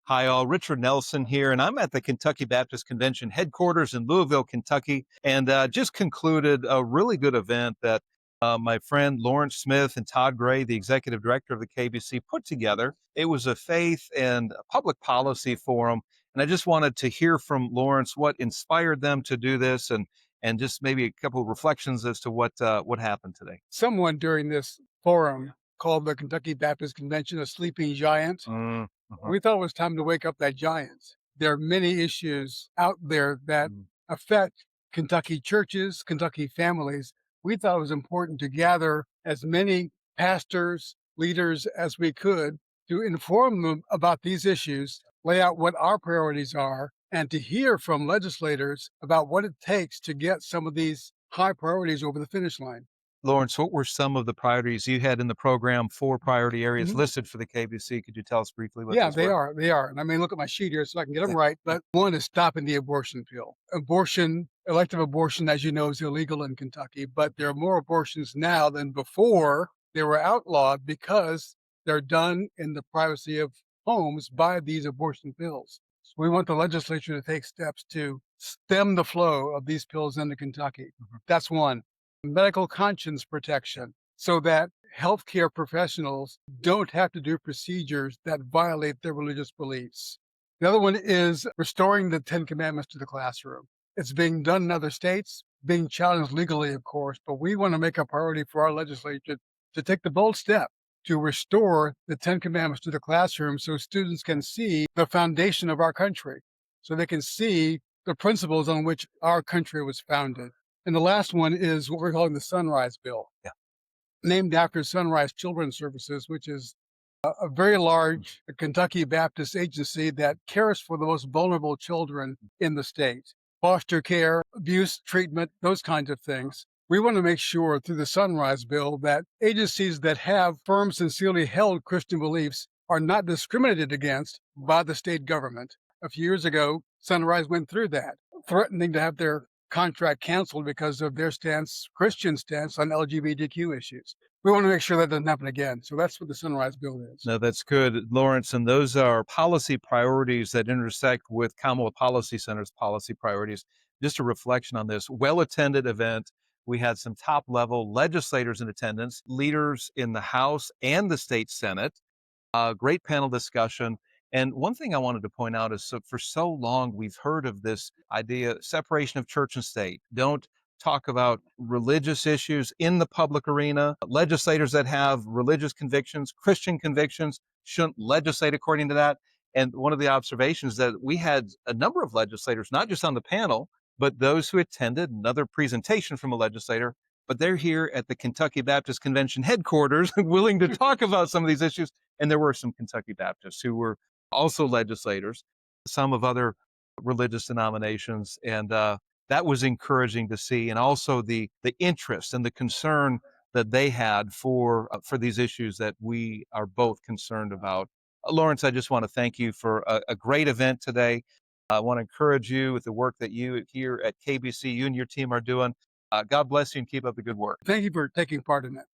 Hi, all. Richard Nelson here, and I'm at the Kentucky Baptist Convention headquarters in Louisville, Kentucky, and just concluded a really good event that my friend Lawrence Smith and Todd Gray, the executive director of the KBC, put together. It was a faith and a public policy forum, and I just wanted to hear from Lawrence what inspired them to do this, and just maybe a couple of reflections as to what happened today. Someone during this forum called the Kentucky Baptist Convention a sleeping giant. Mhm. We thought it was time to wake up that giant. There are many issues out there that affect Kentucky churches, Kentucky families. We thought it was important to gather as many pastors, leaders as we could to inform them about these issues, lay out what our priorities are, and to hear from legislators about what it takes to get some of these high priorities over the finish line. Lawrence, what were some of the priorities you had in the program, four priority areas Mhm. listed for the KBC? Could you tell us briefly what Yeah, those they were? are. They are. And I mean, look at my sheet here so I can get them right. But one is stopping the abortion pill. Abortion, elective abortion, as you know, is illegal in Kentucky, but there are more abortions now than before. They were outlawed because they're done in the privacy of homes by these abortion pills. So we want the legislature to take steps to stem the flow of these pills into Kentucky. Mhm. That's one. Medical conscience protection so that healthcare professionals don't have to do procedures that violate their religious beliefs. The other one is restoring the Ten Commandments to the classroom. It's being done in other states, being challenged legally, of course, but we want to make a priority for our legislature to take the bold step to restore the Ten Commandments to the classroom so students can see the foundation of our country, so they can see the principles on which our country was founded. And the last one is what we're calling the Sunrise Bill, Yeah. named after Sunrise Children's Services, which is a very large Kentucky Baptist agency that cares for the most vulnerable children in the state. Foster care, abuse treatment, those kinds of things. We want to make sure through the Sunrise Bill that agencies that have firm, sincerely held Christian beliefs are not discriminated against by the state government. A few years ago, Sunrise went through that, threatening to have their contract canceled because of their stance, Christian stance on LGBTQ issues. We want to make sure that doesn't happen again. So that's what the Sunrise Bill is. No, that's good, Lawrence. And those are policy priorities that intersect with Commonwealth Policy Center's policy priorities. Just a reflection on this well attended event. We had some top level legislators in attendance, leaders in the House and the state Senate. Great panel discussion. And one thing I wanted to point out is so for so long we've heard of this idea separation of church and state. Don't talk about religious issues in the public arena. Legislators that have religious convictions, Christian convictions, shouldn't legislate according to that. And one of the observations that we had a number of legislators, not just on the panel, but those who attended another presentation from a legislator, but they're here at the Kentucky Baptist Convention headquarters willing to talk about some of these issues. And there were some Kentucky Baptists who were also legislators, some of other religious denominations. And that was encouraging to see. And also the interest and the concern that they had for these issues that we are both concerned about. Lawrence, I just want to thank you for a great event today. I want to encourage you with the work that you here at KBC, you and your team are doing. God bless you and keep up the good work. Thank you for taking part in that.